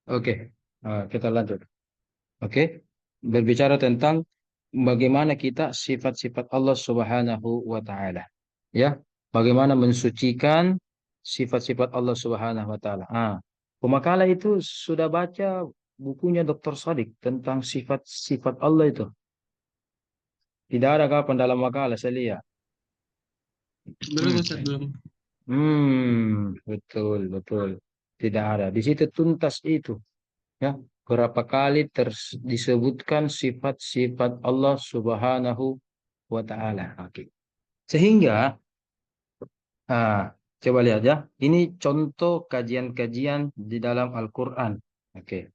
Oke. Kita lanjut. Oke. Berbicara tentang bagaimana kita sifat-sifat Allah Subhanahu wa taala. Ya. Bagaimana mensucikan sifat-sifat Allah Subhanahu wa taala. Pemakala itu sudah baca bukunya Dr. Sadik tentang sifat-sifat Allah itu. Tidak ada kapan dalam makalah saya lihat. Belum Ustaz, Hmm. belum. Betul, betul. Tidak ada. Di situ tuntas itu. Ya, berapa kali disebutkan sifat-sifat Allah Subhanahu wa taala. Oke. Sehingga ah, coba lihat ya. Ini contoh kajian-kajian di dalam Al-Qur'an. Oke.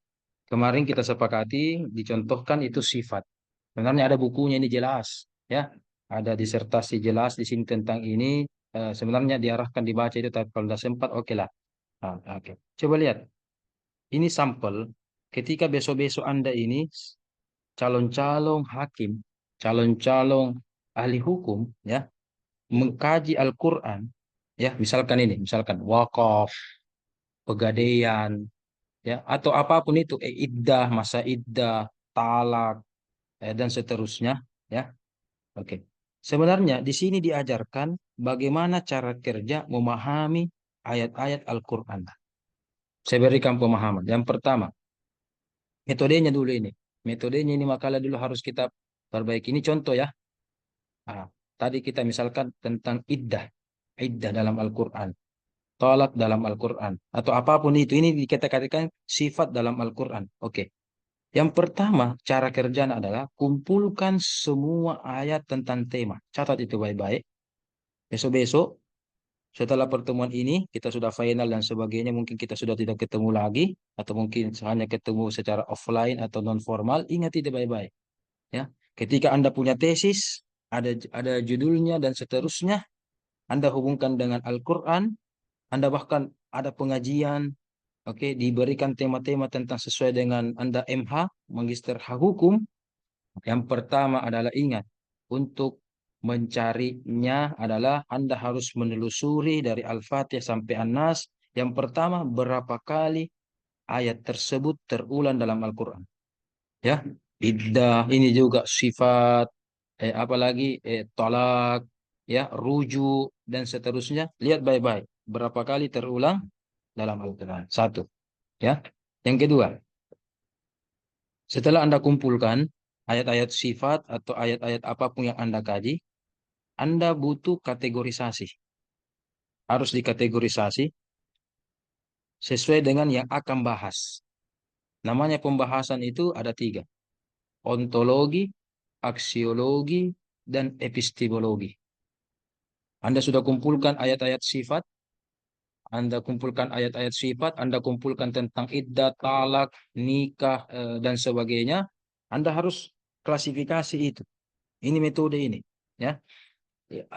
Kemarin kita sepakati dicontohkan itu sifat. Sebenarnya ada bukunya ini jelas, ya. Ada disertasi jelas di sini tentang ini. Sebenarnya diarahkan dibaca itu, tapi kalau tidak sempat, oke lah. Oke. Coba lihat. Ini sampel. Ketika besok-besok Anda ini calon-calon hakim, calon-calon ahli hukum, ya, mengkaji Al-Quran, ya, misalkan ini, misalkan wakaf, pegadaian, ya, atau apapun itu, iddah, masa iddah, talak, dan seterusnya, ya. Oke. Sebenarnya di sini diajarkan bagaimana cara kerja memahami ayat-ayat Al-Quran. Saya berikan pemahaman. Yang pertama, metodenya dulu ini. Metodenya ini makalah dulu harus kita perbaiki. Ini contoh ya. Ah, tadi kita misalkan tentang iddah. Iddah dalam Al-Quran. Tolak dalam Al-Quran. Atau apapun itu. Ini kita katakan sifat dalam Al-Quran. Oke. Yang pertama, cara kerjanya adalah kumpulkan semua ayat tentang tema. Catat itu baik-baik. Besok-besok setelah pertemuan ini, kita sudah final dan sebagainya, mungkin kita sudah tidak ketemu lagi, atau mungkin hanya ketemu secara offline atau non formal. Ingat itu baik-baik, ya. Ketika Anda punya tesis, ada judulnya dan seterusnya, Anda hubungkan dengan Al-Qur'an, Anda bahkan ada pengajian, oke, diberikan tema-tema tentang sesuai dengan Anda MH, Magister Hak Hukum. Yang pertama adalah ingat, untuk mencarinya adalah Anda harus menelusuri dari Al-Fatihah sampai An-Nas. Yang pertama, berapa kali ayat tersebut terulang dalam Al-Quran. Ya, iddah, ini juga sifat, apalagi tolak, ya, rujuk, dan seterusnya. Lihat baik-baik, berapa kali terulang dalam Al-Quran. Satu, ya. Yang kedua, setelah Anda kumpulkan ayat-ayat sifat atau ayat-ayat apapun yang Anda kaji, Anda butuh kategorisasi. Harus dikategorisasi sesuai dengan yang akan bahas. Namanya pembahasan itu ada tiga. Ontologi, aksiologi, dan epistemologi. Anda sudah kumpulkan ayat-ayat sifat, Anda kumpulkan ayat-ayat sifat, Anda kumpulkan tentang iddah, talak, nikah, dan sebagainya. Anda harus klasifikasi itu. Ini metode ini. Ya.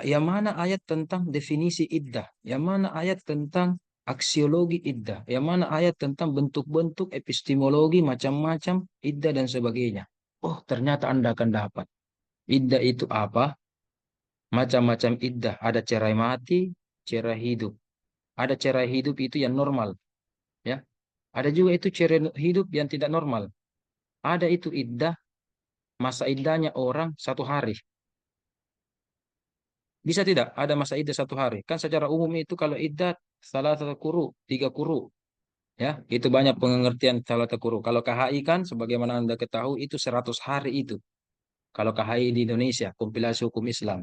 Yang mana ayat tentang definisi iddah? Yang mana ayat tentang aksiologi iddah? Yang mana ayat tentang bentuk-bentuk epistemologi macam-macam iddah dan sebagainya? Oh, ternyata Anda akan dapat. Iddah itu apa? Macam-macam iddah. Ada cerai mati, cerai hidup. Ada cerai hidup itu yang normal, ya. Ada juga itu cerai hidup yang tidak normal. Ada itu iddah, masa iddahnya orang 1 hari. Bisa tidak ada masa iddah 1 hari? Kan secara umum itu kalau iddah salah satu kuru, 3 kuru. Ya, itu banyak pengertian salah satu kuru. Kalau KHI kan, sebagaimana Anda ketahui, itu 100 hari itu. Kalau KHI di Indonesia, kompilasi hukum Islam.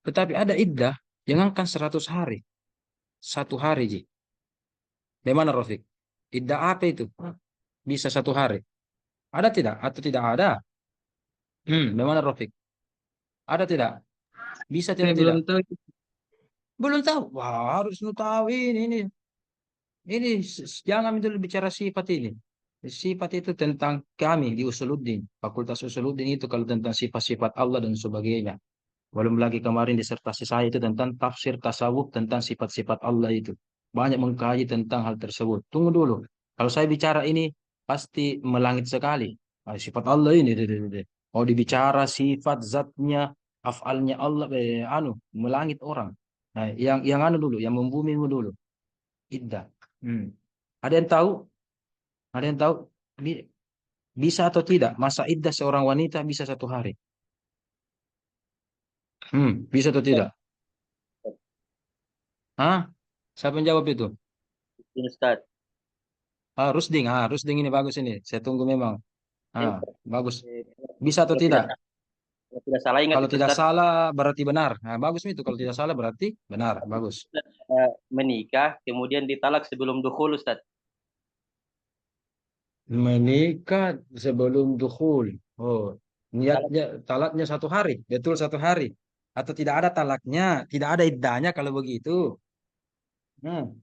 Tetapi ada iddah yang akan 100 hari. 1 hari, Ji. Di mana, Rofik? Iddah apa itu? Bisa 1 hari. Ada tidak? Atau tidak ada? Di mana, Rofik? Ada tidak? Bisa Saya tidak belum tidak? tahu. Belum tahu. Wah, harus lu tahu ini. Ini jangan dulu bicara sifat ini. Sifat itu tentang kami di Usuluddin. Fakultas Usuluddin itu kalau tentang sifat-sifat Allah dan sebagainya. Belum lagi kemarin disertasi saya itu tentang tafsir tasawuf tentang sifat-sifat Allah itu. Banyak mengkaji tentang hal tersebut. Tunggu dulu. Kalau saya bicara ini pasti melangit sekali. Sifat Allah ini. Mau dibicara sifat zatnya, afalnya Allah, melangit orang. Nah, yang anu dulu, yang membumimu dulu. Iddah. Hmm. Ada yang tahu? Ada yang tahu? Bi- Bisa atau tidak? Masa iddah seorang wanita bisa 1 hari? Bisa atau tidak? Hah? Siapa yang jawab itu? Ini Ustaz. Rusding. Rusding ini bagus ini. Saya tunggu memang. Eh, Bagus. eh, Bisa atau Kalau tidak, tidak? kalau tidak salah ingat Kalau itu tidak Ustaz, salah berarti benar. Bagus itu. Kalau tidak salah berarti benar. Bagus. menikah kemudian ditalak sebelum dukhul Ustaz. Menikah sebelum dukhul. Oh, Talak niatnya talaknya 1 hari. Betul 1 hari. Atau tidak ada talaknya. Tidak ada iddahnya kalau begitu. Hmm.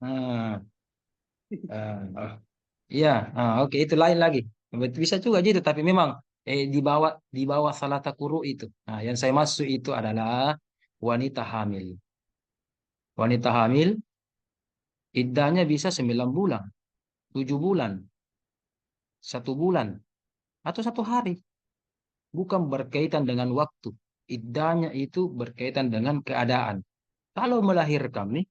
Nah, oh, iya. Oke. Itu lain lagi. Bisa juga gitu. Tapi memang di bawah salah takuru itu. Nah, yang saya maksud itu adalah wanita hamil. Wanita hamil iddahnya bisa 9 bulan, 7 bulan, 1 bulan, atau 1 hari. Bukan berkaitan dengan waktu. Iddahnya itu berkaitan dengan keadaan. Kalau melahirkan nih,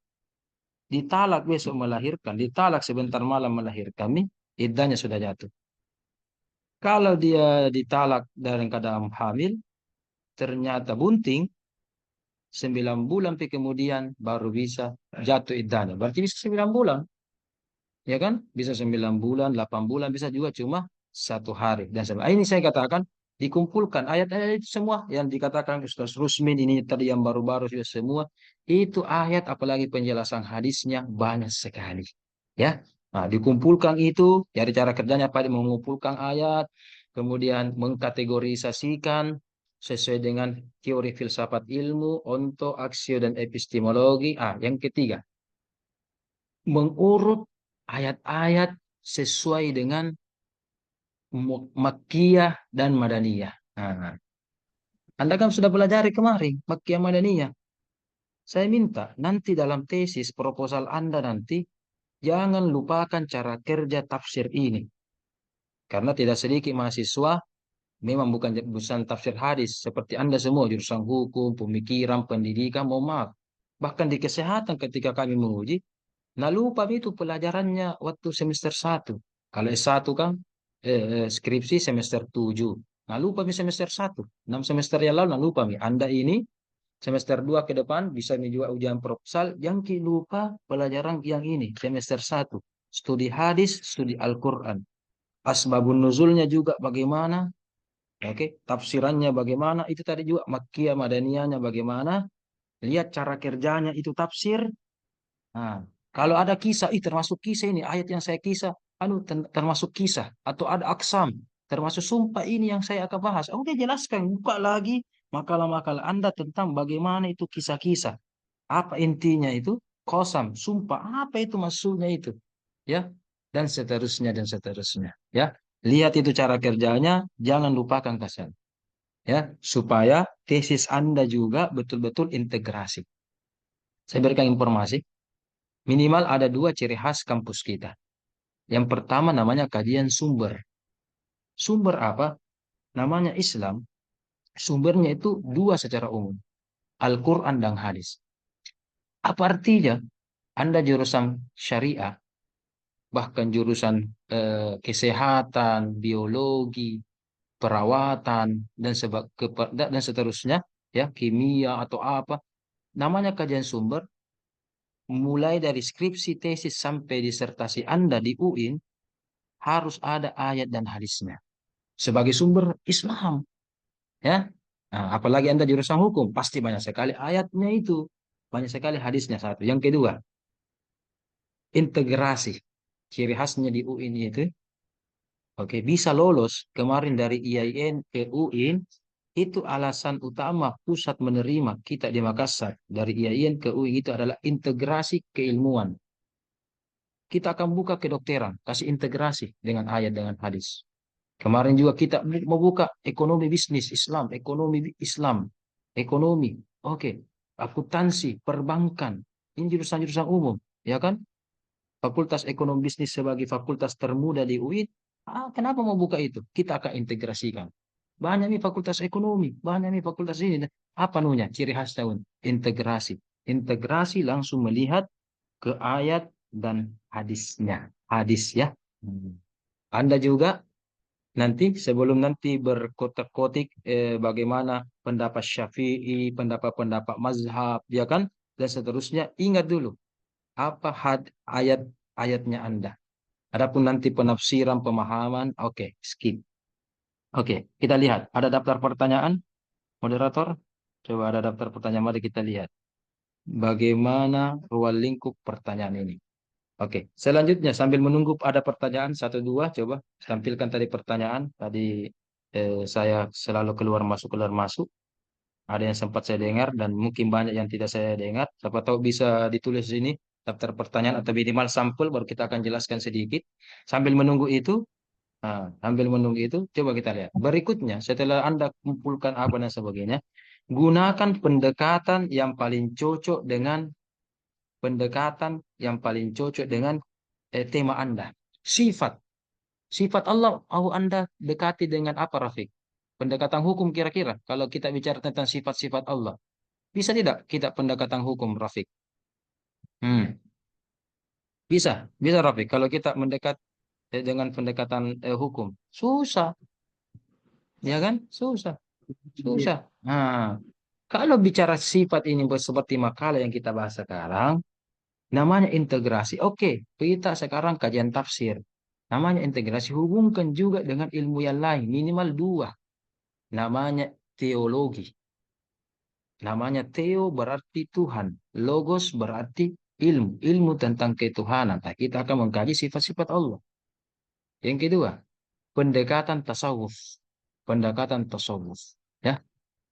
ditalak besok melahirkan, ditalak sebentar malam melahirkan nih, iddahnya sudah jatuh. Kalau dia ditalak dalam keadaan hamil, ternyata bunting, 9 bulan kemudian baru bisa jatuh iddahnya. Berarti bisa 9 bulan. Ya kan? Bisa 9 bulan, 8 bulan, bisa juga cuma 1 hari. Dan sebagainya. Ini saya katakan, dikumpulkan ayat-ayat itu semua yang dikatakan Ustaz Rusmin ini tadi yang baru-baru sudah semua. Itu ayat apalagi penjelasan hadisnya banyak sekali. Ya. Nah, dikumpulkan itu, dari cara kerjanya pada mengumpulkan ayat, kemudian mengkategorisasikan sesuai dengan teori filsafat ilmu, onto, aksio, dan epistemologi. Yang ketiga, mengurut ayat-ayat sesuai dengan Makkiyah dan Madaniyah. Nah, Anda kan sudah pelajari kemarin Makkiyah Madaniyah. Saya minta nanti dalam tesis proposal Anda nanti jangan lupakan cara kerja tafsir ini. Karena tidak sedikit mahasiswa memang bukan jurusan tafsir hadis seperti Anda semua jurusan hukum, pemikiran, pendidikan, mohon maaf. Bahkan di kesehatan ketika kami menguji, nah lupa itu pelajarannya waktu semester 1. Kalau S1 kan skripsi semester 7. Nah lupa mi semester 1. 6 semester yang lalu, nah lupa mi. Anda ini semester 2 ke depan bisa mi juga ujian proposal. Yang ki lupa pelajaran yang ini semester 1. Studi hadis, studi Al-Quran. Asbabun nuzulnya juga bagaimana. Oke, tafsirannya bagaimana. Itu tadi juga Makkiyah Madaniyahnya bagaimana. Lihat cara kerjanya itu tafsir. Nah, kalau ada kisah, termasuk kisah ini, ayat yang saya kisah, termasuk kisah, atau ada aksam, termasuk sumpah ini yang saya akan bahas. Oke, jelaskan, buka lagi makalah-makalah Anda tentang bagaimana itu kisah-kisah. Apa intinya itu? Kosam, sumpah, apa itu maksudnya itu? Ya, dan seterusnya, dan seterusnya. Ya, lihat itu cara kerjanya, jangan lupakan kasar. Ya, supaya tesis Anda juga betul-betul integrasi. Saya berikan informasi. Minimal ada 2 ciri khas kampus kita. Yang pertama namanya kajian sumber. Sumber apa? Namanya Islam. Sumbernya itu 2 secara umum. Al-Quran dan hadis. Apa artinya? Anda jurusan syariah, bahkan jurusan kesehatan, biologi, perawatan, dan seterusnya, ya kimia atau apa. Namanya kajian sumber. Mulai dari skripsi, tesis, sampai disertasi Anda di UIN, harus ada ayat dan hadisnya sebagai sumber Islam, ya. Nah, apalagi Anda jurusan hukum, pasti banyak sekali ayatnya itu, banyak sekali hadisnya. Satu. Yang kedua, integrasi. Ciri khasnya di UIN itu, oke, bisa lolos kemarin dari IAIN ke UIN, itu alasan utama pusat menerima kita di Makassar dari IAIN ke UIN itu adalah integrasi keilmuan. Kita akan buka kedokteran, kasih integrasi dengan ayat dengan hadis. Kemarin juga kita mau buka ekonomi bisnis Islam, ekonomi Islam, ekonomi, oke, akuntansi, perbankan, ini jurusan-jurusan umum, ya kan? Fakultas ekonomi bisnis sebagai fakultas termuda di UIN, kenapa mau buka itu? Kita akan integrasikan. Banyak nih fakultas ekonomi, banyak nih fakultas ini. Apa nunya? Ciri khas tahun integrasi. Integrasi langsung melihat ke ayat dan hadisnya. Hadis ya. Hmm. Anda juga nanti sebelum nanti berkotak-kotik bagaimana pendapat Syafi'i, pendapat-pendapat mazhab, ya kan, dan seterusnya, ingat dulu apa ayat-ayatnya Anda. Adapun nanti penafsiran, pemahaman, oke, skip. Oke, kita lihat. Ada daftar pertanyaan, moderator? Coba ada daftar pertanyaan, mari kita lihat. Bagaimana ruang lingkup pertanyaan ini? Oke, selanjutnya sambil menunggu ada pertanyaan satu dua, coba tampilkan tadi pertanyaan. Tadi saya selalu keluar masuk. Ada yang sempat saya dengar dan mungkin banyak yang tidak saya dengar. Siapa tahu bisa ditulis di sini daftar pertanyaan atau minimal sampel baru kita akan jelaskan sedikit. Sambil menunggu itu, sambil menunggu itu, coba kita lihat. Berikutnya, setelah Anda kumpulkan apa dan sebagainya, gunakan pendekatan yang paling cocok dengan tema Anda. Sifat. Sifat Allah, Anda dekati dengan apa, Rafiq? Pendekatan hukum kira-kira. Kalau kita bicara tentang sifat-sifat Allah. Bisa tidak kita pendekatan hukum, Rafiq? Hmm. Bisa. Bisa, Rafiq. Kalau kita mendekat dengan pendekatan hukum. Susah. Ya kan? Susah. Iya. Susah. Nah, kalau bicara sifat ini seperti makalah yang kita bahas sekarang, namanya integrasi. Oke, kita sekarang kajian tafsir. Namanya integrasi, hubungkan juga dengan ilmu yang lain, minimal dua. Namanya teologi. Namanya theo berarti Tuhan. Logos berarti ilmu. Ilmu tentang ketuhanan. Nah, kita akan mengkaji sifat-sifat Allah. Yang kedua, pendekatan tasawuf. Pendekatan tasawuf. Ya,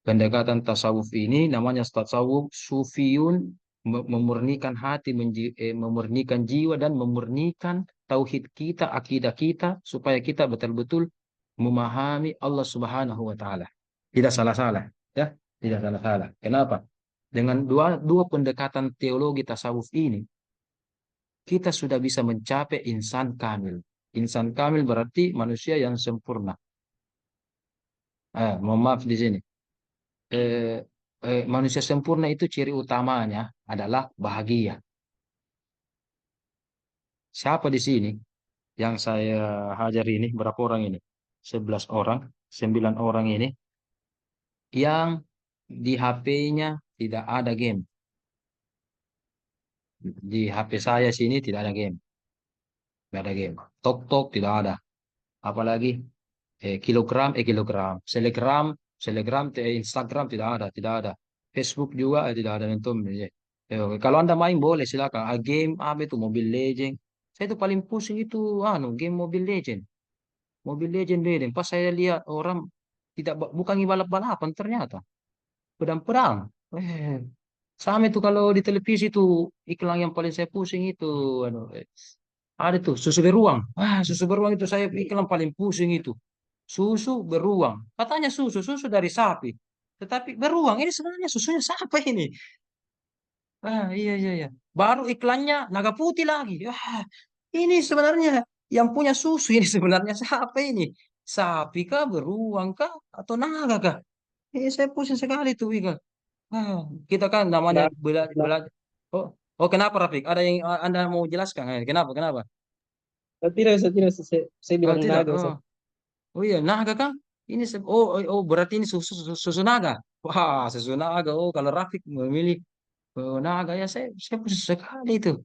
pendekatan tasawuf ini namanya tasawuf sufiyun, memurnikan hati, memurnikan jiwa dan memurnikan tauhid kita, akidah kita supaya kita betul-betul memahami Allah Subhanahu wa taala. Tidak salah-salah, ya. Tidak salah-salah. Kenapa? Dengan dua pendekatan teologi tasawuf ini, kita sudah bisa mencapai insan kamil. Insan kamil berarti manusia yang sempurna. Mohon maaf di sini. eh, Manusia sempurna itu ciri utamanya adalah bahagia. Siapa di sini yang saya hajar ini, berapa orang ini? 11 orang, 9 orang ini yang di HP-nya tidak ada game. Di HP saya sini tidak ada game. Tidak ada game. Tok-tok tidak ada. Apalagi kilogram, Telegram, Instagram tidak ada, tidak ada. Facebook juga tidak ada nonton. Kalau Anda main boleh silakan. Game apa itu Mobile Legend. Saya itu paling pusing itu game Mobile Legend. Mobile Legend beda. Pas saya lihat orang tidak bukan balap-balapan ternyata pedang-pedang. Eh, Sama itu kalau di televisi itu iklan yang paling saya pusing itu ada tuh susu beruang. Susu beruang itu saya iklan paling pusing itu. Susu beruang. Katanya susu dari sapi. Tetapi beruang ini sebenarnya susunya siapa ini? Iya iya iya. Baru iklannya naga putih lagi. Ini sebenarnya yang punya susu ini sebenarnya siapa ini? Sapi kah, beruang kah, atau naga kah? Saya pusing sekali tuh, Ika. Ah, kita kan namanya Nah, nah, bela. Oh, oh kenapa, Rafiq? Ada yang Anda mau jelaskan? Kenapa, kenapa? saya tidak, saya Oh, bilang tidak. naga, Oh, Ustaz. oh iya, naga kah? Ini berarti ini susu naga. Wah, susu naga. Oh, kalau Rafiq memilih naga ya saya pusing sekali itu.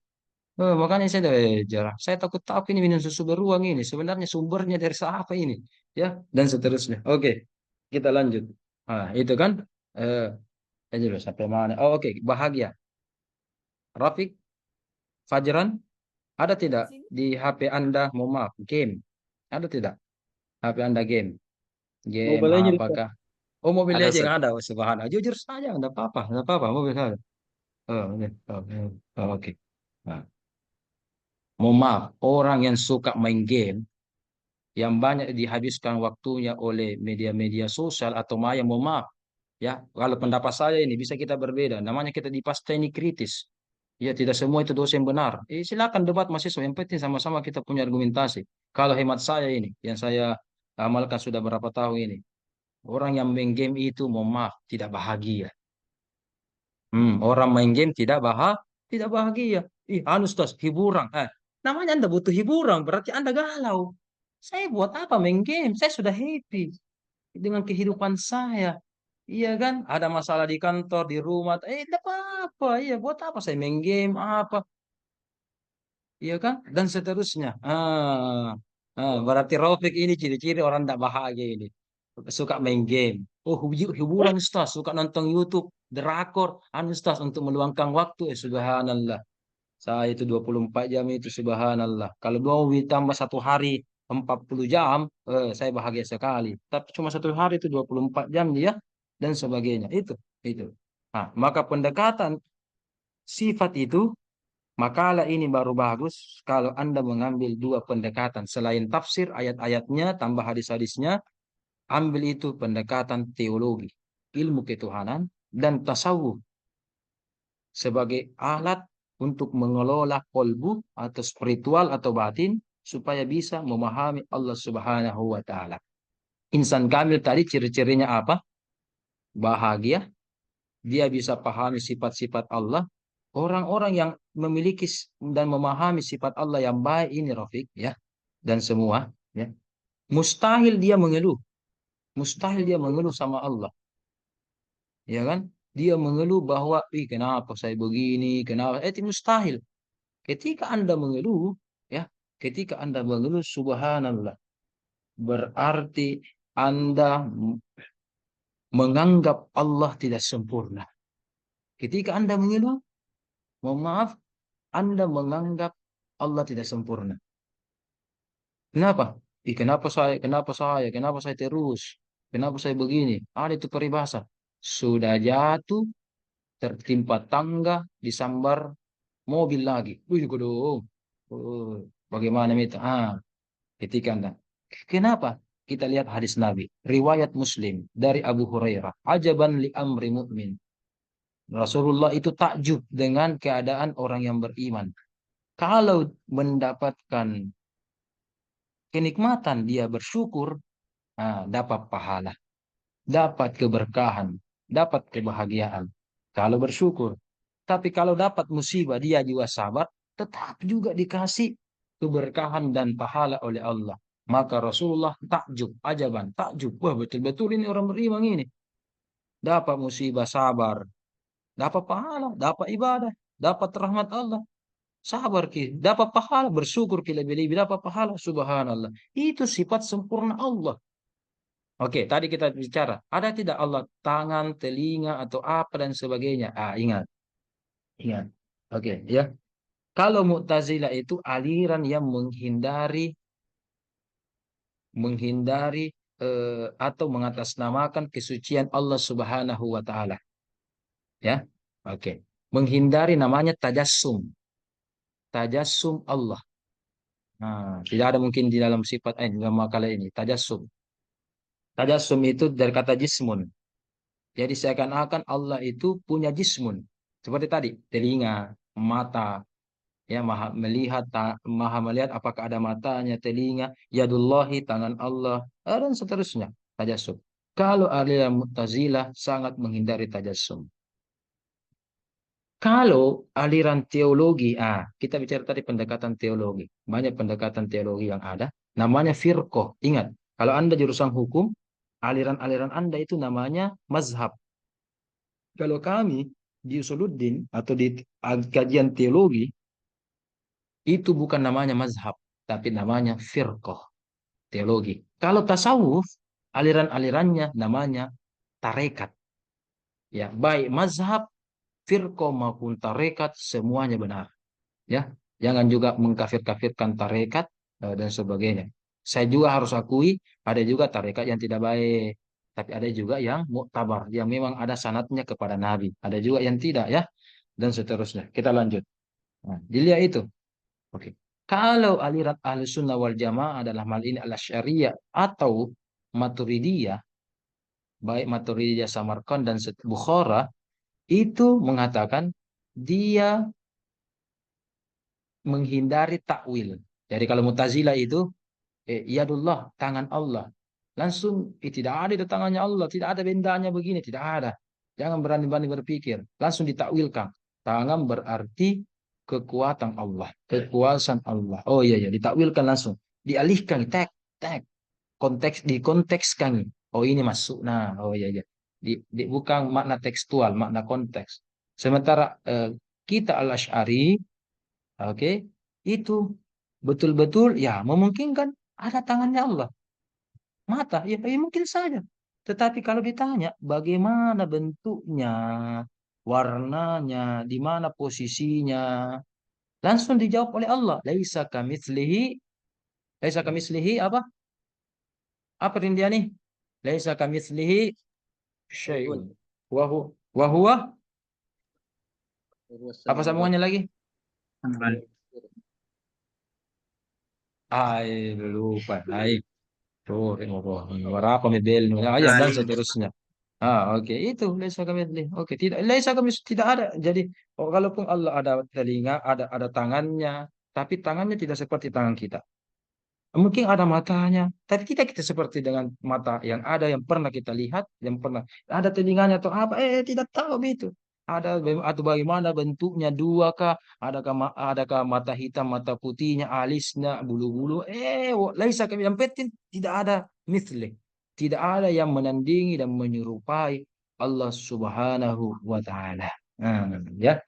Makanya saya jarang. Saya takut ini minum susu beruang ini. Sebenarnya sumbernya dari siapa ini? Ya, dan seterusnya. Oke, kita lanjut. Itu kan. Eh, Ini dulu sampai mana? Oh, oke. Bahagia. Rafiq, Fajran, ada tidak di HP Anda, mohon maaf, game? Ada tidak? HP Anda game? Game Mobile Legends, Ustaz. apakah? Oh, Mobile Ada Legends Ustaz. ada. Oh, subhanallah. Jujur saja, enggak apa-apa. Enggak apa-apa, Mobile saja. Oke. Oke. Nah, mohon maaf, orang yang suka main game yang banyak dihabiskan waktunya oleh media-media sosial atau maya, mohon maaf ya, kalau pendapat saya ini bisa kita berbeda, namanya kita di pasta ini kritis ya, tidak semua itu dosen benar, silakan debat mahasiswa, yang penting sama-sama kita punya argumentasi. Kalau hemat saya ini yang saya amalkan sudah berapa tahun ini, orang yang main game itu mohon maaf tidak bahagia. Orang main game tidak bahagia. Anu, Ustaz, hiburan. Namanya Anda butuh hiburan, berarti Anda galau. Saya buat apa main game? Saya sudah happy dengan kehidupan saya. Iya kan? Ada masalah di kantor, di rumah. Tidak apa-apa. Iya, buat apa saya main game? Apa? Iya kan? Dan seterusnya. Berarti Rafiq ini ciri-ciri orang tidak bahagia ini. Suka main game. Oh, hiburan Ustaz. Suka nonton YouTube, drakor. Anu Ustaz untuk meluangkan waktu. Subhanallah. Saya itu 24 jam itu subhanallah. Kalau mau ditambah satu hari 40 jam, saya bahagia sekali. Tapi cuma satu hari itu 24 jam dia dan sebagainya. Itu. Nah, maka pendekatan sifat itu, makalah ini baru bagus kalau Anda mengambil dua pendekatan. Selain tafsir ayat-ayatnya, tambah hadis-hadisnya, ambil itu pendekatan teologi, ilmu ketuhanan, dan tasawuf sebagai alat untuk mengelola kolbu atau spiritual atau batin supaya bisa memahami Allah Subhanahu wa taala. Insan kamil tadi ciri-cirinya apa? Bahagia, dia bisa pahami sifat-sifat Allah. Orang-orang yang memiliki dan memahami sifat Allah yang baik ini Rafiq ya dan semua ya. Mustahil dia mengeluh. Mustahil dia mengeluh sama Allah. Ya kan? Dia mengeluh bahwa, kenapa saya begini, kenapa? Itu mustahil. Ketika Anda mengeluh, ya, ketika Anda mengeluh, subhanallah, berarti Anda menganggap Allah tidak sempurna. Ketika Anda mengeluh, mohon maaf, Anda menganggap Allah tidak sempurna. Kenapa? Kenapa saya terus? Kenapa saya begini? Ada itu peribahasa. Sudah jatuh, tertimpa tangga, disambar mobil lagi. Wih, dong. Oh, bagaimana itu? Ketika Anda. Kenapa? Kita lihat hadis Nabi. Riwayat Muslim dari Abu Hurairah. Ajaban li amri mu'min. Rasulullah itu takjub dengan keadaan orang yang beriman. Kalau mendapatkan kenikmatan, dia bersyukur, dapat pahala, dapat keberkahan, dapat kebahagiaan. Kalau bersyukur. Tapi kalau dapat musibah, dia juga sabar, tetap juga dikasih keberkahan dan pahala oleh Allah. Maka Rasulullah takjub, ajaban, takjub. Wah, betul-betul ini orang beriman ini. Dapat musibah, sabar. Dapat pahala, dapat ibadah, dapat rahmat Allah. Sabar ki, dapat pahala, bersyukur ki lebih-lebih, dapat pahala, subhanallah. Itu sifat sempurna Allah. Oke, tadi kita bicara, ada tidak Allah tangan, telinga, atau apa dan sebagainya? Ingat, ingat. Oke, ya. Kalau Mu'tazilah itu aliran yang menghindari atau mengatasnamakan kesucian Allah Subhanahu wa taala. Ya. Oke. Menghindari namanya tajassum. Tajassum Allah. Nah, tidak ada mungkin di dalam sifat dalam makalah ini tajassum. Tajassum itu dari kata jismun. Jadi seakan-akan Allah itu punya jismun. Seperti tadi, telinga, mata, ya maha melihat apakah ada matanya, telinga, yadullahi, tangan Allah, dan seterusnya. Tajassum. Kalau aliran Mu'tazilah sangat menghindari tajassum. Kalau aliran teologi, kita bicara tadi pendekatan teologi. Banyak pendekatan teologi yang ada. Namanya firqoh. Ingat, kalau Anda jurusan hukum, aliran-aliran Anda itu namanya mazhab. Kalau kami di Usuluddin atau di kajian teologi, itu bukan namanya mazhab, tapi namanya firqoh, teologi. Kalau tasawuf, aliran-alirannya namanya tarekat. Ya, baik mazhab, firqoh maupun tarekat semuanya benar. Ya, jangan juga mengkafir-kafirkan tarekat dan sebagainya. Saya juga harus akui ada juga tarekat yang tidak baik, tapi ada juga yang muktabar, yang memang ada sanadnya kepada Nabi. Ada juga yang tidak ya, dan seterusnya. Kita lanjut. Nah, dilihat itu. Oke. Kalau aliran ahli sunnah wal jamaah adalah hal ini al-syariah atau maturidiyah, baik maturidiyah Samarkand dan Bukhara, itu mengatakan dia menghindari takwil. Jadi kalau Mu'tazilah itu, yadullah, tangan Allah. Langsung, tidak ada di tangannya Allah, tidak ada bendanya begini, tidak ada. Jangan berani-berani berpikir. Langsung ditakwilkan. Tangan berarti kekuatan Allah, kekuasaan Allah. Oh iya ya, ditakwilkan langsung, dialihkan, tek tek konteks dikontekskan. Oh ini masuk. Nah, oh iya ya. Bukan makna tekstual, makna konteks. Sementara kita Al-Asy'ari, oke, itu betul-betul ya memungkinkan ada tangannya Allah. Mata, ya, ya mungkin saja. Tetapi kalau ditanya bagaimana bentuknya, warnanya, di mana posisinya, langsung dijawab oleh Allah. Laisa kamitslihi apa? Apa dia nih? Laisa kamitslihi syai'un. Wa huwa apa sambungannya lagi? Ay, lupa. Ay, tuh, apa medel? Ya, dan seterusnya. Oke. Itu laisa kamitslihi. Oke, tidak laisa kamitslihi, tidak ada. Jadi, kalaupun Allah ada telinga, ada tangannya, tapi tangannya tidak seperti tangan kita. Mungkin ada matanya, tapi kita seperti dengan mata yang ada, yang pernah kita lihat, yang pernah ada telinganya atau apa, tidak tahu itu. Atau bagaimana bentuknya, dua kah? Adakah mata hitam, mata putihnya, alisnya, bulu-bulu? Laisa kami, yang penting tidak ada misli. Tidak ada yang menandingi dan menyerupai Allah Subhanahu wa taala. Ya,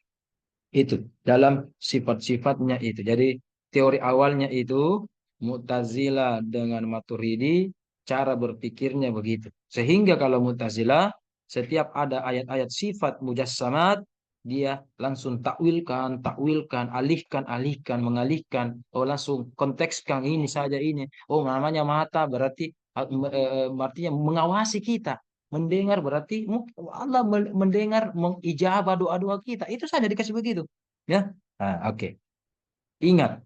itu dalam sifat-sifatnya itu. Jadi teori awalnya itu Mu'tazilah dengan Maturidi cara berpikirnya begitu. Sehingga kalau Mu'tazilah setiap ada ayat-ayat sifat mujassamat dia langsung takwilkan, takwilkan, alihkan, alihkan, mengalihkan. Oh langsung kontekskan ini saja ini. Oh namanya mata berarti artinya mengawasi kita. Mendengar berarti Allah mendengar, mengijabah doa-doa kita. Itu saja dikasih begitu. Ya. Oke. Ingat,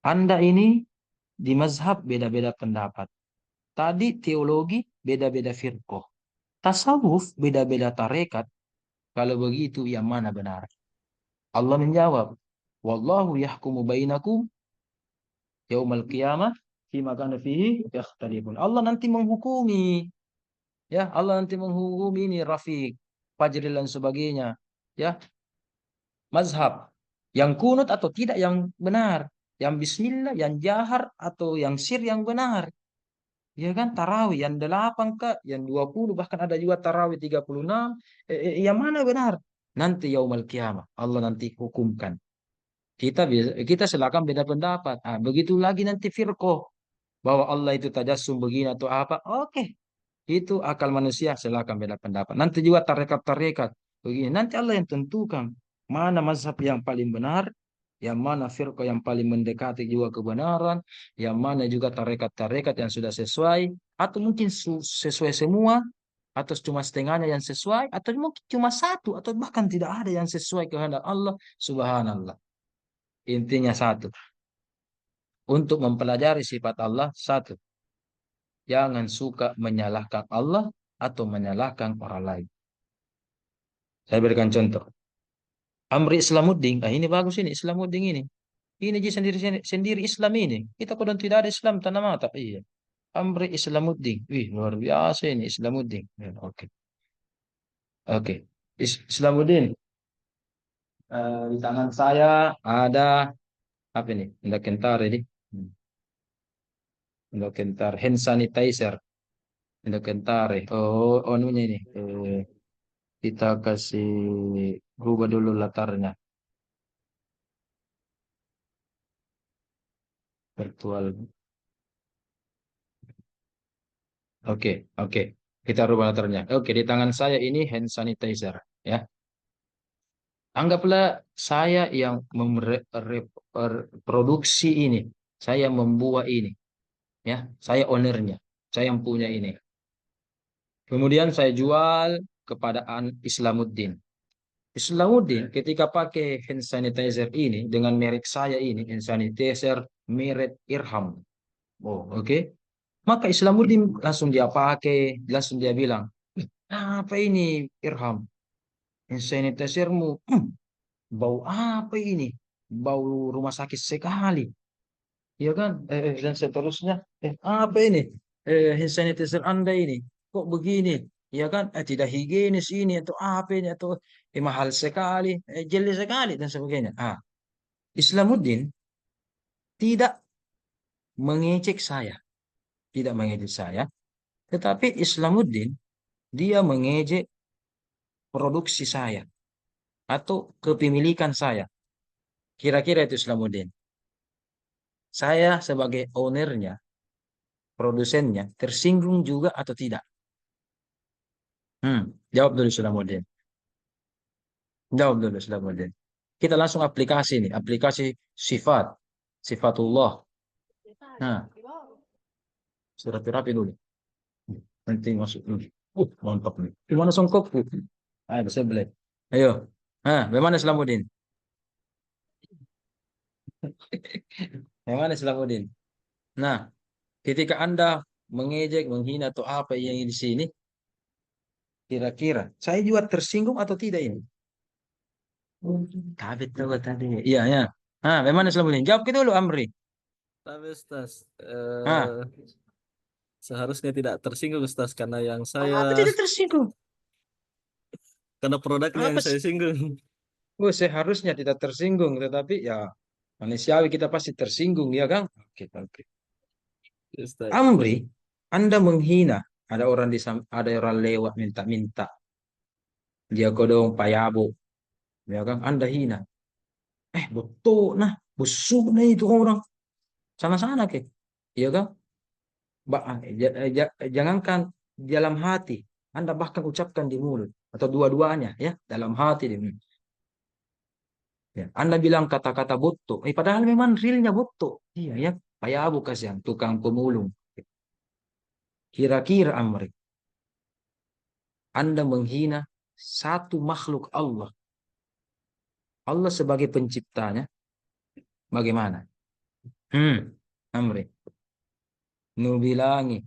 Anda ini di mazhab beda-beda pendapat. Tadi teologi beda-beda firqah. Tasawuf beda-beda tarekat. Kalau begitu yang mana benar? Allah menjawab, wallahu yahkumu bainakum yaumal qiyamah fima kana fihi yakhtalifun. Allah nanti menghukumi. Ya, Allah nanti menghukumi ini Rafiq, Fajril dan sebagainya. Ya, mazhab yang kunut atau tidak yang benar, yang bismillah, yang jahar atau yang sir yang benar. Ya kan, tarawih yang 8 kak, yang 20, bahkan ada juga tarawih 36. Yang mana benar? Nanti yaumul kiamah Allah nanti hukumkan. Kita silakan beda pendapat. Begitu lagi nanti firqoh bahwa Allah itu tajassum begini atau apa. Oke, itu akal manusia, silakan beda pendapat. Nanti juga tarekat-tarekat begini. Nanti Allah yang tentukan mana mazhab yang paling benar, yang mana firqah yang paling mendekati juga kebenaran, yang mana juga tarekat-tarekat yang sudah sesuai, atau mungkin sesuai semua, atau cuma setengahnya yang sesuai, atau mungkin cuma satu, atau bahkan tidak ada yang sesuai kehendak Allah. Subhanallah. Intinya satu. Untuk mempelajari sifat Allah, satu. Jangan suka menyalahkan Allah atau menyalahkan orang lain. Saya berikan contoh. Amri Islamuddin. Ini bagus ini. Islamuddin ini. Ini dia sendiri Islam ini. Kita kodon tidak ada Islam tanah mata. Iya. Amri Islamuddin. Wih, luar biasa ini Islamuddin. Ya, oke. Oke. Islamuddin. Di tangan saya ada apa ini? Hendak kentar ini. Hendak kentar. Hand sanitizer. Hendak kentar. Oh, onunya ini. Kita kasih rubah dulu latarnya. Virtual. Oke, oke. Kita rubah latarnya. Oke, di tangan saya ini hand sanitizer, ya. Anggaplah saya yang produksi ini. Saya membuat ini, ya. Saya ownernya. Saya yang punya ini. Kemudian saya jual kepada Islamuddin. Islamuddin ketika pakai hand sanitizer ini dengan merek saya ini, hand sanitizer merek Irham. Oh, oke. Maka Islamuddin langsung dia pakai, langsung dia bilang, apa ini Irham? Hand sanitizermu, bau apa ini? Bau rumah sakit sekali. Ya kan? Dan seterusnya, apa ini? Hand sanitizer Anda ini, kok begini? ya kan? Tidak higienis ini atau apa ini atau mahal sekali, jeli sekali dan sebagainya. Islamuddin tidak mengejek saya, tidak mengejek saya, tetapi Islamuddin dia mengejek produksi saya atau kepemilikan saya. Kira-kira itu Islamuddin. Saya sebagai ownernya, produsennya, tersinggung juga atau tidak? Jawab dulu Islamuddin. Jawab dulu Islamuddin. Kita langsung aplikasi nih, aplikasi sifat, sifatullah. Nah, sudah rapi dulu. Nanti masuk dulu. Mantap nih. Gimana songkokku? Ayo, bisa beli. Ayo. Bagaimana Islamuddin? Bagaimana Islamuddin? Nah, ketika Anda mengejek, menghina atau apa yang di sini, kira-kira saya juga tersinggung atau tidak ini? Kabit tahu tadi. Iya, ya. Bagaimana Islamuddin? Jawab kita dulu, Amri. Tapi Ustaz, Ah, seharusnya tidak tersinggung Ustaz karena yang apa saya tidak tersinggung? karena produknya Apa yang saya sih? singgung. Seharusnya tidak tersinggung, tetapi ya manusiawi kita pasti tersinggung, ya kan? Oke, oke. Ustaz. Amri, Anda menghina, ada orang lewat minta-minta, dia kodong payabo, ya kan? Anda hina. Betul, nah, busuk nah itu orang. Sana-sana ke, ya kan? Jangankan dalam hati, Anda bahkan ucapkan di mulut atau dua-duanya, ya, dalam hati di mulut. Ya, Anda bilang kata-kata botok, padahal memang realnya botok, iya ya, payabo kasihan, tukang pemulung. Kira-kira Amri, Anda menghina satu makhluk Allah. Allah sebagai penciptanya, bagaimana? Amri. Nu bilangi.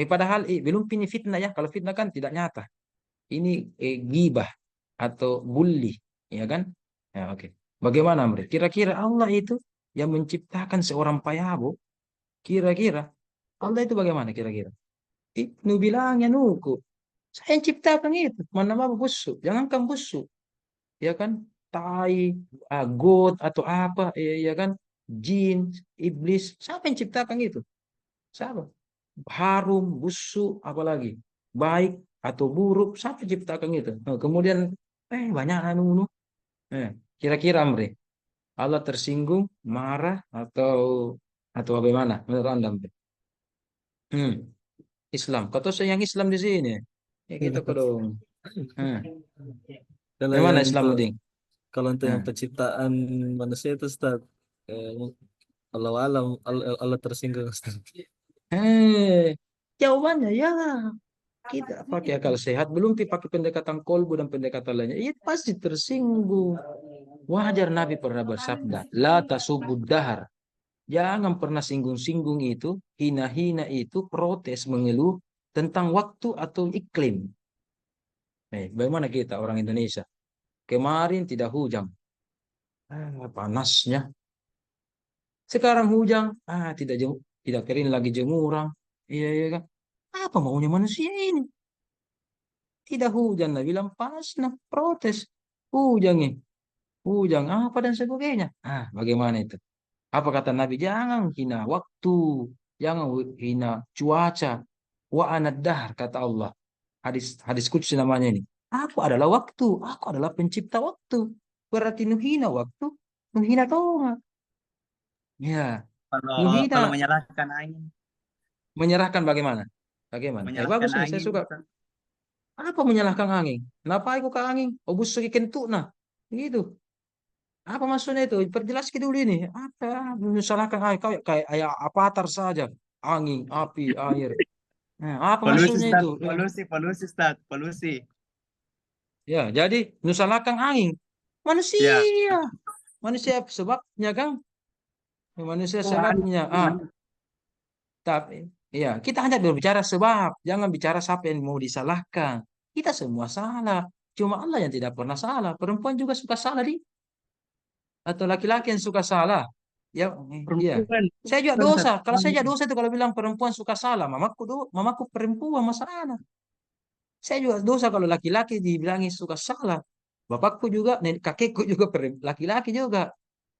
Padahal belum ini fitnah ya. Kalau fitnah kan tidak nyata. Ini gibah atau bully. Ya kan? Ya, oke. Bagaimana Amri? Kira-kira Allah itu yang menciptakan seorang payabo. Kira-kira Allah itu bagaimana kira-kira? Nu bilangnya nuku. Saya yang ciptakan itu. Mana mau busuk. Jangankan busuk. Ya kan, tai, god atau apa, ya kan, jin, iblis, siapa yang ciptakan itu? Siapa? Harum, busuk, apalagi baik atau buruk, siapa yang ciptakan itu? Kemudian banyak anu nu. Kira-kira Amri, Allah tersinggung, marah atau bagaimana menurut Anda Amri? Hmm, Islam, kata saya yang Islam di sini, ya kita dong. Kalau Bagaimana yang Islam untuk Uding? kalau untuk yang penciptaan manusia itu Ustaz, eh, Allah alam Allah tersinggung Ustaz. Jawabannya ya kita pakai akal sehat, belum pakai pendekatan kolbu dan pendekatan lainnya. Iya pasti tersinggung. Wajar Nabi pernah bersabda, la tasubud dahar. Jangan pernah singgung-singgung itu, hina-hina itu, protes, mengeluh tentang waktu atau iklim. Bagaimana kita orang Indonesia? Kemarin tidak hujan. Panasnya. Sekarang hujan, tidak kering lagi jemuran. Iya, iya kan? Apa maunya manusia ini? Tidak hujan lah, bilang panas nah, protes. Hujan nih, hujan apa dan sebagainya. Bagaimana itu? Apa kata Nabi? Jangan hina waktu, jangan hina cuaca. Wa anad dahar kata Allah. Hadis hadis qudsi namanya ini. Aku adalah waktu, aku adalah pencipta waktu. Berarti nuhina waktu, nuhina tonga. Ya, Kalau nuhina menyalahkan angin, menyerahkan bagaimana? Bagaimana? menyalahkan Bagus nih, saya angin, suka. Ustaz. Apa menyalahkan angin? Kenapa aku ke angin? Oh, busuk kentut nah. Gitu. Apa maksudnya itu? Perjelas dulu ini. Apa menyalahkan angin? Kau kayak avatar saja. Angin, api, air. Nah, apa Polusi, maksudnya Ustaz. itu? Polusi, polusi, Ustaz. Polusi. Ya, jadi menyalahkan angin. Ya. Manusia. Manusia sebabnya kan? Manusia sebabnya. Tapi ya, kita hanya berbicara sebab, jangan bicara siapa yang mau disalahkan. Kita semua salah. Cuma Allah yang tidak pernah salah. Perempuan juga suka salah di atau laki-laki yang suka salah. Ya, iya. Perempuan. Saya juga Bukan, Ustaz. dosa. Kalau saya juga dosa itu kalau bilang perempuan suka salah, mamaku perempuan masalah. Saya juga dosa kalau laki-laki dibilangi suka salah. Bapakku juga, nenek kakekku juga laki-laki juga.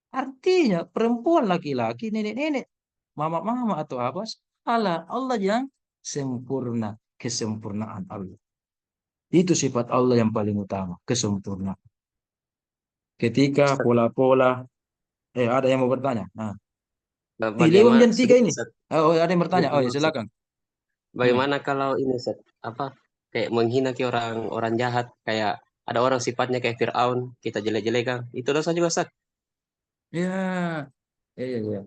Artinya perempuan laki-laki, nenek-nenek, mama-mama atau apa, salah. Allah yang sempurna, kesempurnaan Allah. Itu sifat Allah yang paling utama, kesempurnaan. Ketika Ustaz, pola-pola, ada yang mau bertanya? Nah, lewat bagaimana jam 3 sedikit ini. Ustaz, Oh, ada yang bertanya. sedikit Oh ya, maksud. silakan. Bagaimana kalau ini Ustaz, apa kayak menghina ke orang orang jahat, kayak ada orang sifatnya kayak Firaun, kita jelek-jelekan, itu dosa juga Ustaz. Ya, ya, ya, ya.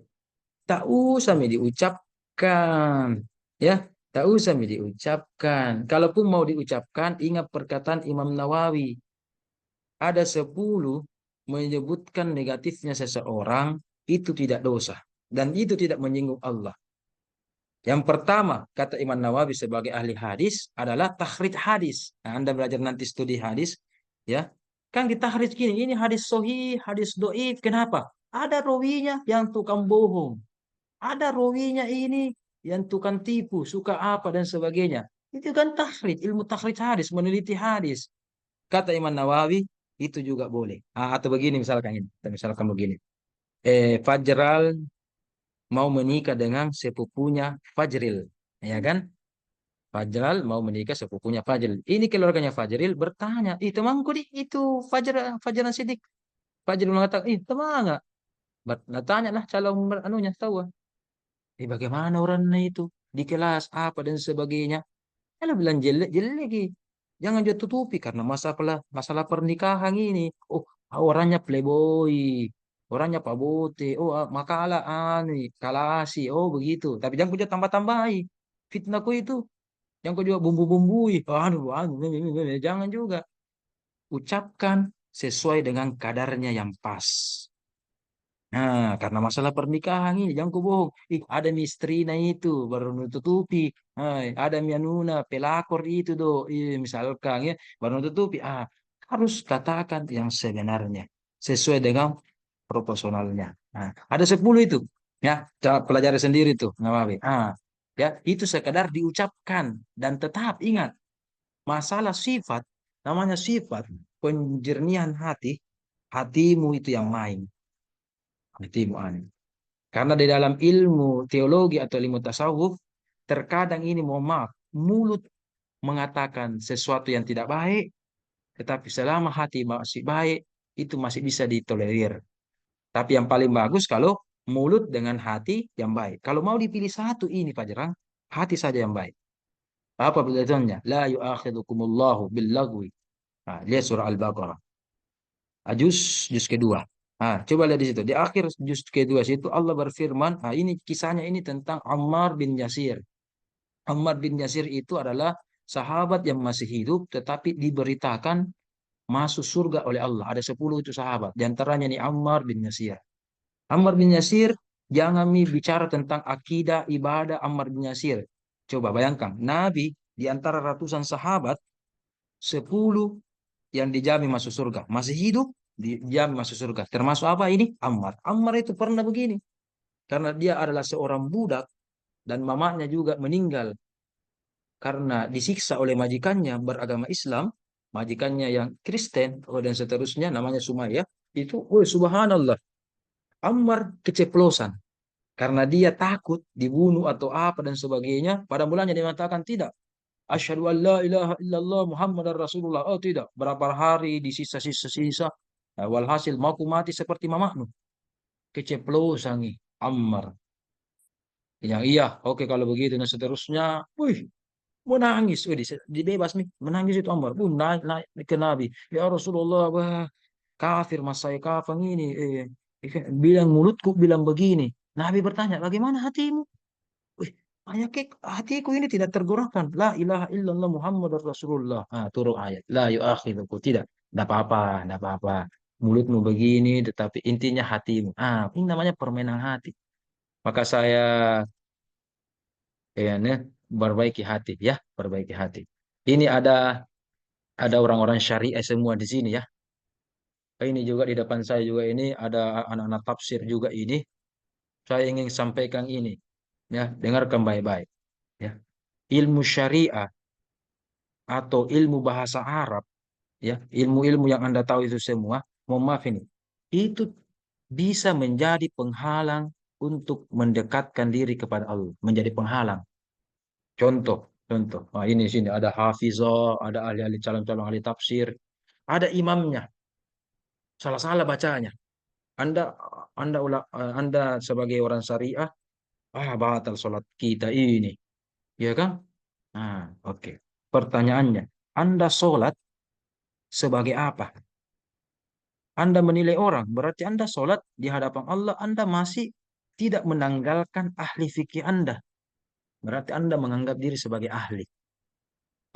Tak usah mi diucapkan. Ya, tak usah mi diucapkan. Kalaupun mau diucapkan, ingat perkataan Imam Nawawi. Ada 10 menyebutkan negatifnya seseorang, itu tidak dosa. Dan itu tidak menyinggung Allah. Yang pertama, kata Imam Nawawi sebagai ahli hadis, adalah takhrij hadis. Nah, Anda belajar nanti studi hadis, ya. Kan ditakhrij gini, ini hadis sohih, hadis doif. Kenapa? Ada rawinya yang tukang bohong. Ada rawinya ini yang tukang tipu, suka apa dan sebagainya. Itu kan takhrij, ilmu takhrij hadis, meneliti hadis. Kata Imam Nawawi, itu juga boleh. Atau begini misalkan ini, misalkan begini. Fajral mau menikah dengan sepupunya Fajril, ya kan? Fajral mau menikah sepupunya Fajril. Ini keluarganya Fajril bertanya, temanku di itu Fajran Sidik. Fajril mengatakan, teman nggak? Nah, tanya lah calon anunya tahu. Bagaimana orangnya itu di kelas apa dan sebagainya. Kalau bilang jelek jelek lagi. Jangan dia tutupi karena masalah masalah pernikahan ini. Oh, orangnya playboy, orangnya Pak Bote. Oh, makalah kalasi. Oh, begitu. Tapi jangan kau juga tambah-tambahi. Fitnahku itu yang kau juga bumbu-bumbui. Jangan juga. Ucapkan sesuai dengan kadarnya yang pas. Nah, karena masalah pernikahan ini, jangan kau bohong. Ada mistrina itu, baru nutupi. Ada mianuna, pelakor itu do. Misalkan ya, baru nutupi. Harus katakan yang sebenarnya. Sesuai dengan proporsionalnya. Nah, ada 10 itu. Ya, pelajari sendiri tuh, Nawawi. Ya, itu sekadar diucapkan. Dan tetap ingat, masalah sifat, namanya sifat, penjernihan hati, hatimu itu yang main. Hatimu aneh. Karena di dalam ilmu teologi atau ilmu tasawuf, terkadang ini mohon maaf, mulut mengatakan sesuatu yang tidak baik, tetapi selama hati masih baik, itu masih bisa ditolerir. Tapi yang paling bagus kalau mulut dengan hati yang baik. Kalau mau dipilih satu ini Pak Jerang, hati saja yang baik. Apa belajarnya? La yu'akhidukumullahu billagwi. Lihat surah Al-Baqarah. Juz kedua. Coba lihat di situ. Di akhir juz kedua situ Allah berfirman, ini kisahnya ini tentang Ammar bin Yasir. Ammar bin Yasir itu adalah sahabat yang masih hidup tetapi diberitakan masuk surga oleh Allah. Ada 10 itu sahabat. Di antaranya nih Ammar bin Yasir. Ammar bin Yasir, jangan bicara tentang akidah, ibadah Ammar bin Yasir. Coba bayangkan, Nabi di antara ratusan sahabat, 10 yang dijamin masuk surga. Masih hidup, dijamin masuk surga. Termasuk apa ini? Ammar. Ammar itu pernah begini. Karena dia adalah seorang budak dan mamanya juga meninggal karena disiksa oleh majikannya beragama Islam, majikannya yang Kristen dan seterusnya namanya Sumayyah. Itu, subhanallah. Ammar keceplosan karena dia takut dibunuh atau apa dan sebagainya. Pada mulanya dia mengatakan tidak. Asyhadu an la ilaha illallah Muhammadar Rasulullah. Oh tidak, berapa hari disisa-sisa-sisa. Walhasil mau ku mati seperti mamamu. Keceplosan nih Ammar. Yang iya, oke kalau begitu dan seterusnya. Wih, menangis. Wih, dibebas nih. Menangis itu Ammar. Naik, naik ke Nabi. Ya Rasulullah, wah, kafir mas saya kafir ini. Bilang mulutku bilang begini. Nabi bertanya, bagaimana hatimu? Wih, hatiku ini tidak tergerakkan. La ilaha illallah Muhammad Rasulullah. Turun ayat. La yu'akhiduku. Tidak. Tidak apa-apa. Tidak apa-apa. Mulutmu begini, tetapi intinya hatimu. Ini namanya permainan hati. Maka saya nih, perbaiki hati ya. Perbaiki hati. Ini ada orang-orang syariah semua di sini ya. Ini juga di depan saya juga ini ada anak-anak tafsir juga ini. Saya ingin sampaikan ini. Ya, dengarkan baik-baik. Ya. Ilmu syariah atau ilmu bahasa Arab, ya, ilmu-ilmu yang Anda tahu itu semua, mohon maaf ini, itu bisa menjadi penghalang untuk mendekatkan diri kepada Allah, menjadi penghalang. Contoh. Nah, ini sini ada hafizah, ada ahli-ahli calon-calon ahli tafsir, ada imamnya, salah-salah bacanya. Anda sebagai orang syariah, batal sholat kita ini, ya kan? Nah, oke. Pertanyaannya, Anda sholat sebagai apa? Anda menilai orang, berarti Anda sholat di hadapan Allah, Anda masih tidak menanggalkan ahli fikih Anda. Berarti Anda menganggap diri sebagai ahli.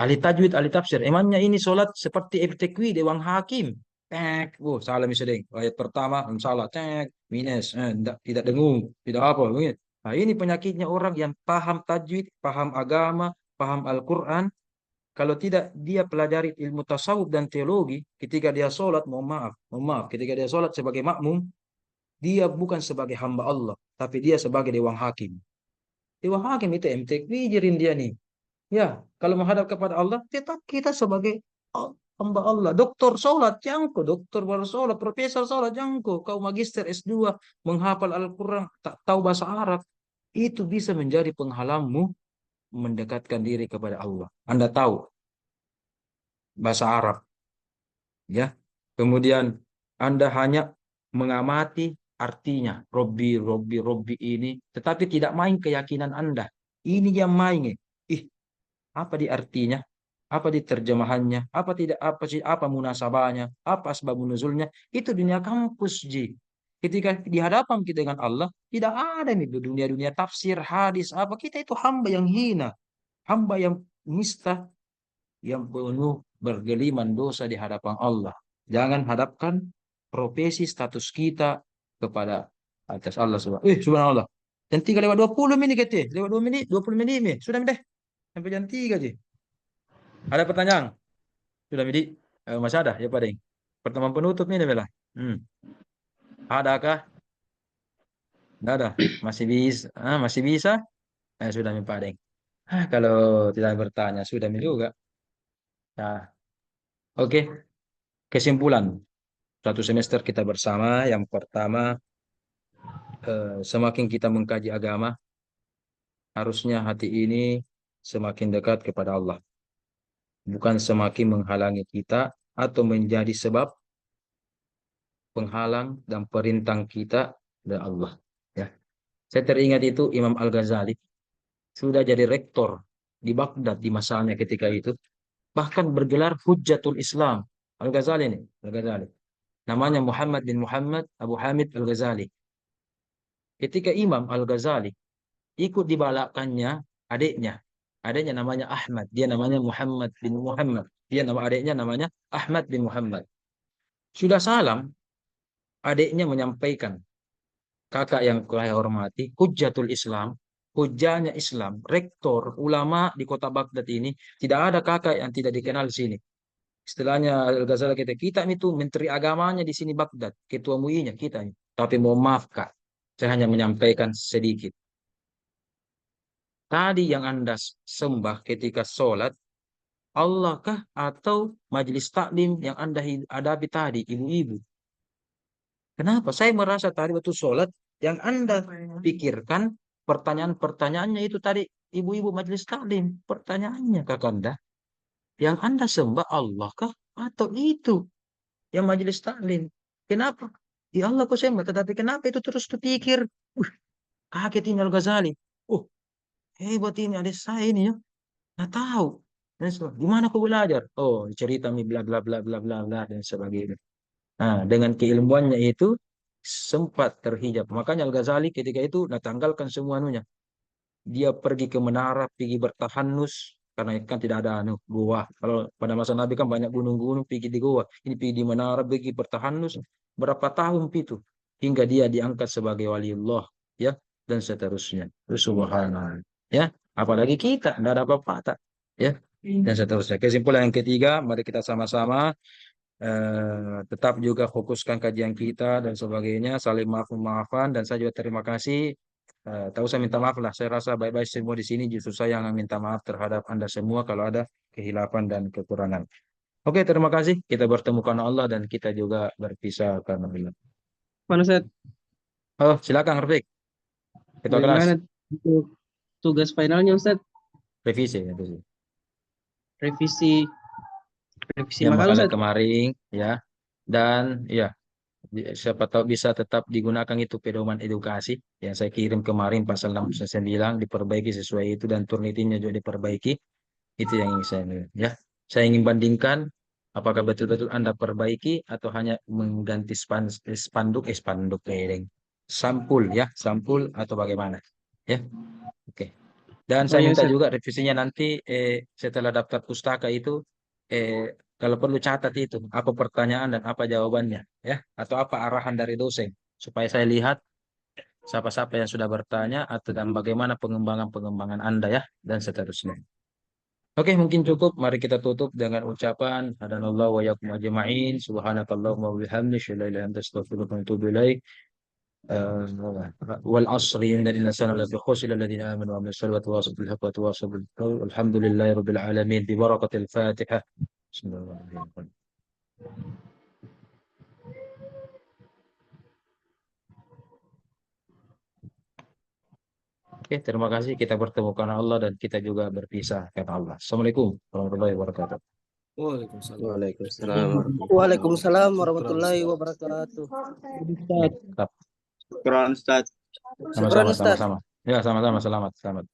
Ahli tajwid, ahli tafsir. Emangnya ini sholat seperti FTQ Dewan Hakim. Tek, salah misalnya. Ayat pertama, salah. Tek, minus. Tidak dengung. Tidak apa. Begitu. Nah, ini penyakitnya orang yang paham tajwid, paham agama, paham Al-Quran. Kalau tidak dia pelajari ilmu tasawuf dan teologi, ketika dia sholat, mohon maaf, ketika dia sholat sebagai makmum, dia bukan sebagai hamba Allah, tapi dia sebagai dewan hakim. Dewan hakim itu MTQ jirin dia nih. Ya, kalau menghadap kepada Allah, tetap kita sebagai hamba Allah. Doktor sholat, jangko. Doktor baru sholat, profesor sholat, jangko. Kau magister S2, menghafal Al-Quran, tak tahu bahasa Arab. Itu bisa menjadi penghalangmu mendekatkan diri kepada Allah. Anda tahu bahasa Arab, ya. Kemudian Anda hanya mengamati artinya, Robbi ini, tetapi tidak main keyakinan Anda. Ini yang main. Apa di artinya? Apa di terjemahannya? Apa tidak? Apa sih? Apa munasabahnya? Apa asbabun nuzulnya? Itu dunia kampus, Ji. Ketika di hadapan kita dengan Allah, tidak ada nih dunia-dunia tafsir, hadis, apa. Kita itu hamba yang hina, hamba yang nista, yang penuh bergeliman dosa di hadapan Allah. Jangan hadapkan profesi status kita kepada atas Allah subhanallah. Dan 3 lewat 20 menit kita. Lewat 2 menit, 20 menit nih. Sudah deh. Sampai jam 3 aja. Ada pertanyaan? Sudah Midi? Masih ada ya Pak Deng? Pertemuan penutup nih Bella. Adakah? Tidak ada. Masih bisa? Masih bisa? Sudah nih Pak Deng. Kalau tidak bertanya sudah juga. Nah, oke. Kesimpulan. Satu semester kita bersama. Yang pertama, semakin kita mengkaji agama, harusnya hati ini semakin dekat kepada Allah. Bukan semakin menghalangi kita atau menjadi sebab penghalang dan perintang kita dari Allah. Ya. Saya teringat itu Imam Al-Ghazali sudah jadi rektor di Baghdad di masanya ketika itu. Bahkan bergelar Hujjatul Islam. Al-Ghazali ini. Al-Ghazali. Namanya Muhammad bin Muhammad Abu Hamid Al-Ghazali. Ketika Imam Al-Ghazali ikut dibalakannya adiknya. Adiknya namanya Ahmad. Dia namanya Muhammad bin Muhammad. Adiknya namanya Ahmad bin Muhammad. Sudah salam, adiknya menyampaikan, kakak yang saya hormati, Hujjatul Islam, hujahnya Islam, rektor, ulama di kota Baghdad ini, tidak ada kakak yang tidak dikenal di sini. Istilahnya Al-Ghazali kita itu menteri agamanya di sini Baghdad, ketua MUI-nya kita. Tapi mohon maaf Kak, saya hanya menyampaikan sedikit. Tadi yang Anda sembah ketika sholat, Allah kah atau majelis taklim yang Anda hadapi tadi, ibu-ibu? Kenapa? Saya merasa tadi waktu sholat, yang Anda pikirkan, pertanyaan-pertanyaannya itu tadi, ibu-ibu majelis taklim. Pertanyaannya Kakanda, yang Anda sembah Allah kah atau itu yang majelis taklim? Kenapa? Ya Allah kok sembah, tetapi kenapa itu terus terpikir? Kaget ini Al-Ghazali. Hebat ini adik saya ini ya. Nggak tahu. Dan gimana aku belajar? Cerita mi bla bla bla bla bla bla dan sebagainya. Nah, dengan keilmuannya itu sempat terhijab. Makanya Al-Ghazali ketika itu tanggalkan semua anunya. Dia pergi ke menara, pergi bertahanus karena kan tidak ada goa. Kalau pada masa Nabi kan banyak gunung-gunung, pergi di goa. Ini pergi di menara, pergi bertahanus berapa tahun itu hingga dia diangkat sebagai waliullah, ya, dan seterusnya. Subhanallah. Ya, apalagi kita tidak ada apa-apa, tak, ya, dan seterusnya. Kesimpulan yang ketiga, mari kita sama-sama tetap juga fokuskan kajian kita dan sebagainya, saling maaf-maafan, dan saya juga terima kasih tak usah minta maaf lah. Saya rasa baik-baik semua di sini. Justru saya yang minta maaf terhadap Anda semua kalau ada kehilapan dan kekurangan. Oke, terima kasih. Kita bertemu karena Allah dan kita juga berpisah karena Allah. Mana Ustaz? Oh, silakan Rafiq. Ketua kelas. Bagaimana untuk tugas finalnya Ustaz? Revisi. Revisi. Revisi Yang makalah makalah Ustaz. kemarin ya. Dan ya, siapa tahu bisa tetap digunakan itu pedoman edukasi yang saya kirim kemarin pasal 69 diperbaiki sesuai itu dan Turnitinnya juga diperbaiki. Itu yang ingin saya ya. Saya ingin bandingkan apakah betul-betul Anda perbaiki atau hanya mengganti spanduk sampul ya, sampul atau bagaimana ya. Oke. Dan saya Oh, ya, minta Ustaz. juga revisinya nanti setelah daftar pustaka itu kalau perlu catat itu apa pertanyaan dan apa jawabannya ya, atau apa arahan dari dosen supaya saya lihat siapa-siapa yang sudah bertanya atau dan bagaimana pengembangan Anda ya dan seterusnya. Oke, mungkin cukup. Mari kita tutup dengan ucapan hadanallahu wa iyyakum ajma'in. Subhanakallahumma wa bihamdika asyhadu an la ilaha illa anta astaghfiruka wa atubu ilaik. Wal asri innal insana lafi khusr illa alladhina amanu wa amilus solihati wa tawasaw bil haqqi wa tawasaw bil sabr. Alhamdulillahi rabbil alamin bi barakatil Fatihah. Bismillahirrahmanirrahim. Oke, terima kasih. Kita bertemu karena Allah dan kita juga berpisah karena Allah. Assalamualaikum warahmatullahi wabarakatuh. Waalaikumsalam. Waalaikumsalam. Waalaikumsalam warahmatullahi wabarakatuh. Ustaz. Tetap. Syukran Ustaz. Sama-sama, sama-sama. Ya, sama-sama. Selamat.